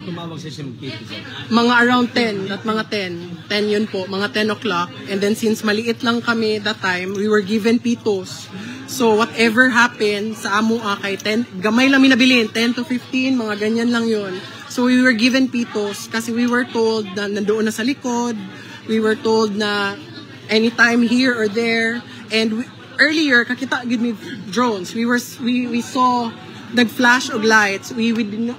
tumawag sa Sim Kitty? Mga around 10, at mga 10. 10 yun po, mga 10 o'clock. And then since maliit lang kami that time, we were given pitos. So whatever happened sa amo kay 10, gamay lang minabilin, 10 to 15, mga ganyan lang yun. So we were given pitos kasi we were told na nandoon na sa likod. We were told na anytime here or there. And earlier, kakita gid mi drones. We saw nag-flash og lights.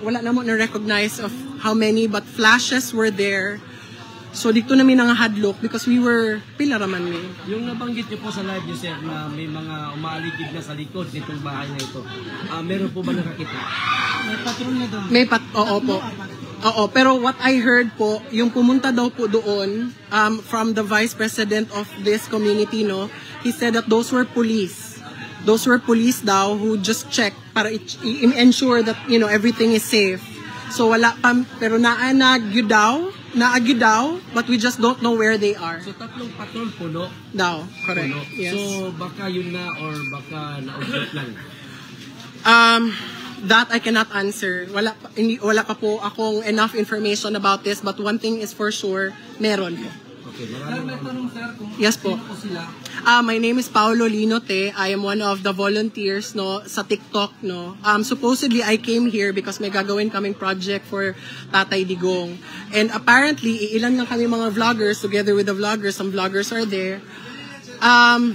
Wala na mo na-recognize of how many, but flashes were there. So dito namin nga hadlok because we were pila raman mi. Yung nabanggit niyo po sa live niyo, sir, na may mga umaaligid na sa likod nitong bahay na ito. Meron po ba nakakita? May patrol na doon. Oo po. Oo, pero what I heard po, yung pumunta daw po doon from the vice president of this community, no, he said that those were police. Those were police daw who just checked para ensure that, you know, everything is safe. So wala pa, pero naagyo daw, but we just don't know where they are. So tatlong patrol puno? Daw, correct. Puno. Yes. So baka yun na or baka na-object lang? That I cannot answer. Wala pa po akong enough information about this, but one thing is for sure, meron po. Okay, May tanong, sir, kung yes po. sino po sila? My name is Paolo Linote. I am one of the volunteers no sa TikTok no. Supposedly I came here because may gagawin kaming project for Tatay Digong. And apparently ilan lang kami mga vloggers together with the vloggers. Some vloggers are there.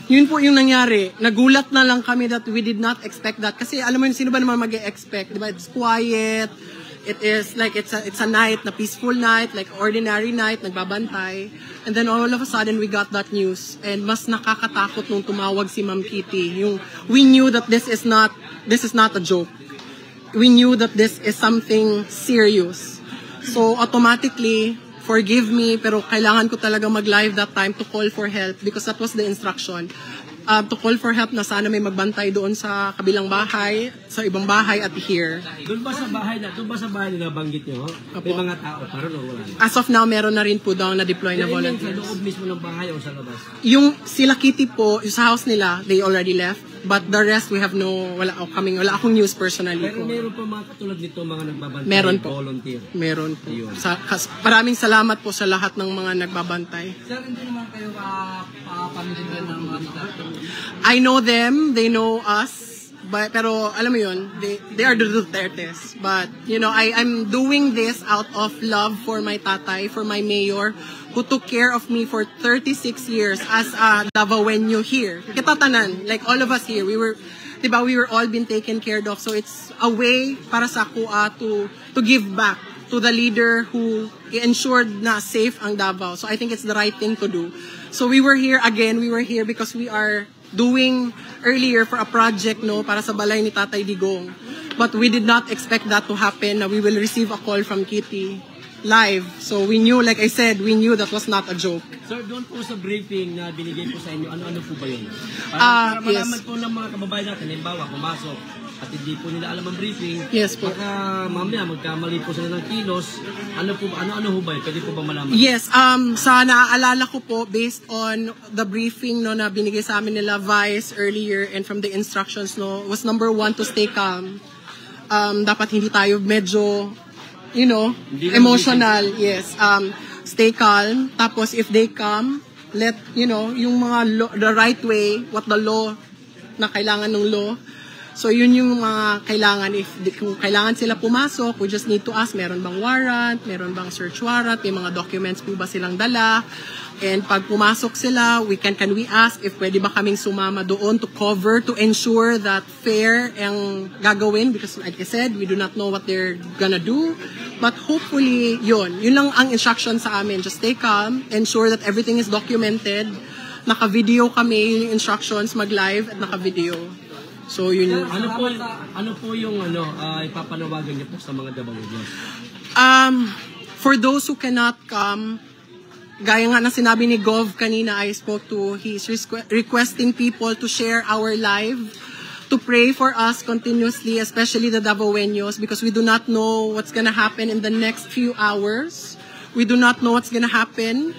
Yun po yung nangyari. Nagulat na lang kami that we did not expect that. Kasi alam mo yun, sino ba naman mag-expect? Diba? It's quiet. It is like it's a night, na peaceful night, like ordinary night, nagbabantay. And then all of a sudden we got that news. And mas nakakatakot nung tumawag si Ma'am Kitty. We knew that this is not a joke. We knew that this is something serious. So automatically, forgive me, pero kailangan ko talaga mag-live that time to call for help because that was the instruction. To call for help na sana may magbantay doon sa kabilang bahay, sa ibang bahay at here. Doon ba sa bahay na nabanggit niyo? May mga tao pa ron o wala? As of now, meron na rin po daw na deploy na volunteers. Sa loob mismo ng bahay o sa labas? Yung sila Kitty po, yung sa house nila, they already left. But the rest, we have wala akong news personally Pero po. meron pa mga katulad nito, mga nagbabantay, Meron po. volunteer. Meron po. Maraming salamat po sa lahat ng mga nagbabantay. Sir, hindi naman kayo pamilya ng mga tao. I know them, they know us. Pero alam mo yun, they are the Dutertes. But, you know, I'm doing this out of love for my tatay, for my mayor, who took care of me for 36 years as a Davaoenyo here. Kitatanan, like all of us here, we were all been taken care of. So it's a way para sa kuha to give back to the leader who ensured na safe ang Davao. So I think it's the right thing to do. So we were here because we are doing earlier for a project para sa balay ni Tatay Digong. But we did not expect that to happen, na we will receive a call from Kitty live. So we knew, like I said, that was not a joke. Sir, doon po sa briefing na binigay po sa inyo, ano po ba yun? Para malaman po ng mga kababayan natin, halimbawa, pumasok at hindi po nila alam ang briefing. Yes po. Baka mamaya magkamali po sila ng kilos. Ano ho ba yun? Pwede po ba malaman? Yes, sa naaalala ko po, based on the briefing na binigay sa amin nila Vice earlier and from the instructions was number 1 to stay calm. Dapat hindi tayo medyo emotional. Yes. Stay calm. Tapos if they come, let, yung mga the right way, what the law, na kailangan ng law. So yun yung mga kailangan. Kung kailangan sila pumasok, we just need to ask, meron bang warrant, meron bang search warrant, may mga documents po ba silang dala. And pag pumasok sila, can we ask if pwede ba kaming sumama doon to cover, to ensure that fair ang gagawin? Because like I said, we do not know what they're gonna do. But hopefully, yun lang ang instruction sa amin. Just stay calm, ensure that everything is documented. Naka-video kami, yung instructions, mag-live at naka-video. So yun yung... Ano po yung ipapanawagan niyo po sa mga Davaoenyos? For those who cannot come, gaya nga na sinabi ni Gov kanina, I spoke to, he's requesting people to share our live, to pray for us continuously, especially the Davaoenyos, because we do not know what's gonna happen in the next few hours. We do not know what's gonna happen.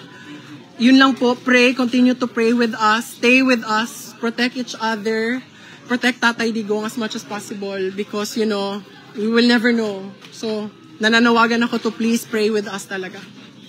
Yun lang po, continue to pray with us, stay with us, protect each other, protect Tatay Digong as much as possible, because, we will never know. So, nananawagan ako to please pray with us talaga.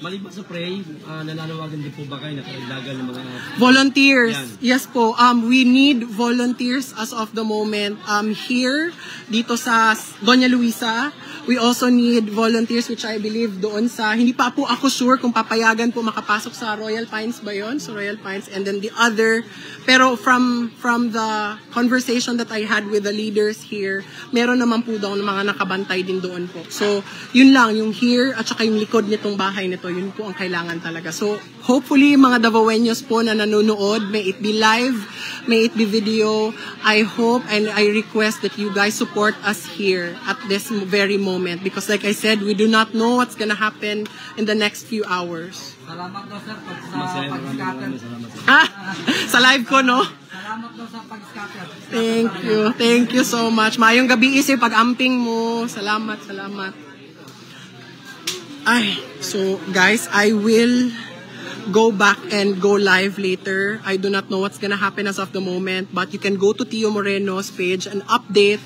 Maliban sa pray, nananawagan din po ba kayo na karagdagan ng mga Volunteers. Yan. Yes po. We need volunteers as of the moment. Here, dito sa Doña Luisa, we also need volunteers which I believe doon sa, hindi pa po ako sure kung papayagan po makapasok sa Royal Pines ba yun? So Royal Pines and then the other, pero from the conversation that I had with the leaders here, meron naman po daw ng mga nakabantay din doon po. So yun lang, yung here at saka yung likod nitong bahay nito, yun po ang kailangan talaga. So hopefully mga Davaoeños po na nanonood, may it be live, may it be video, I hope and I request that you guys support us here at this very moment because like I said, we do not know what's gonna happen in the next few hours. Salamat daw sir sa pag-scatter. Sa live ko, no? Salamat daw sa pag-scatter. Thank you so much. Mayong gabi isip pag-amping mo. Salamat. Ay, so guys, I will go back and go live later. I do not know what's gonna happen as of the moment, but you can go to Tio Moreno's page and update.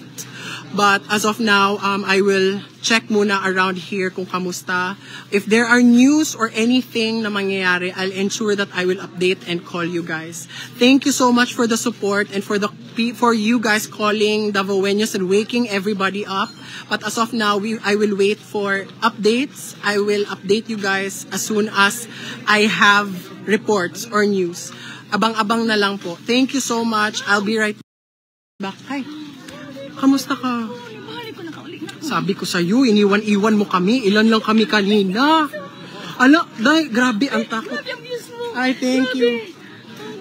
But as of now, I will check muna around here kung kamusta. If there are news or anything na mangyayari, I'll ensure that I will update and call you guys. Thank you so much for the support and for you guys calling Davaoeños and waking everybody up. But as of now, I will wait for updates. I will update you guys as soon as I have reports or news. Abang-abang na lang po. Thank you so much. I'll be right back. Hi. Kamusta ka? Sabi ko sa'yo, iniwan-iwan mo kami. Ilan lang kami kanina. Ala, grabe ang takot. Ay, thank you.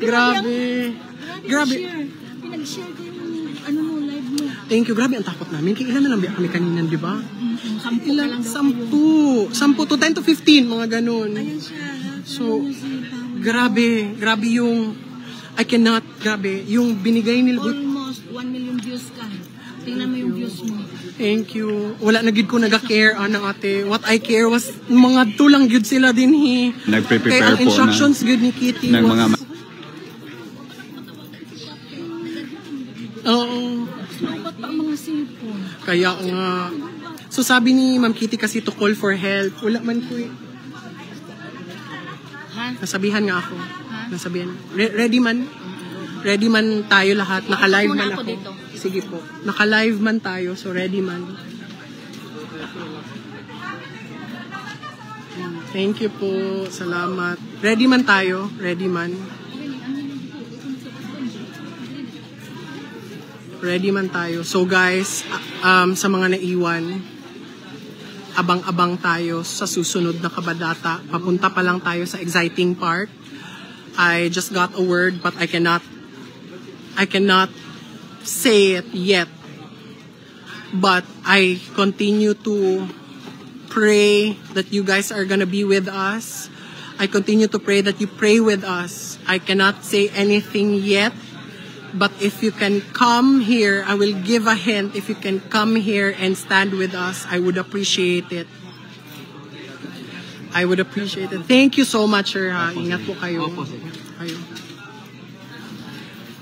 Grabe. Pinag-share ko yung live mo. Thank you. Grabe ang takot namin. Kaya ilan na lang kami kanina, di ba? 10 ka lang daw. 10 to 10 to 15, mga ganun. Ayan siya. So, grabe yung, grabe, yung binigay nila. Almost 1 million views ka. Tingnan mo yung views mo. Thank you. Wala na gid ko naga-care anang ate. What I care was mga tulang gyud sila din hi. Nagpe-prepare Kaya ang po instructions gyud ni Kitty ng was, mga oo. Dapat pa ang mga cellphone. Kaya nga. So sabi ni Ma'am Kitty kasi to call for help. Wala man ko eh. Ha? Nasabihan nga ako. Nasabihan. Ready man? Ready man tayo lahat. Naka-live man Ako ako. dito. Sige po. Naka-live man tayo. So ready man. Thank you po. Salamat. Ready man tayo. Ready man. Ready man tayo. So guys, sa mga naiwan, abang-abang tayo sa susunod na kabadata. Papunta pa lang tayo sa exciting part. I just got a word but I cannot say it yet. But I continue to pray that you guys are gonna be with us. I continue to pray that you pray with us. I cannot say anything yet. But if you can come here, I will give a hint. If you can come here and stand with us, I would appreciate it. I would appreciate it. Thank you so much, sir. Ha? Ingat po kayo. Kayo.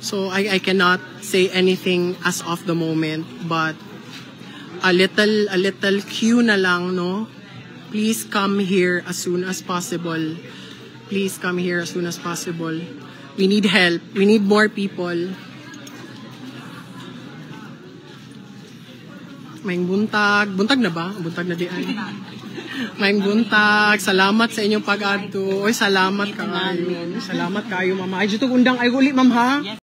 So I cannot say anything as of the moment, but a little cue na lang, no? Please come here as soon as possible. Please come here as soon as possible. We need help. We need more people. Maing buntag. Buntag na ba? Buntag na di ay. Maing buntag. Salamat sa inyong pag-adto. Oy, salamat kayo. Salamat kayo, mama. Ay, dito undang ay uli, ma'am, ha?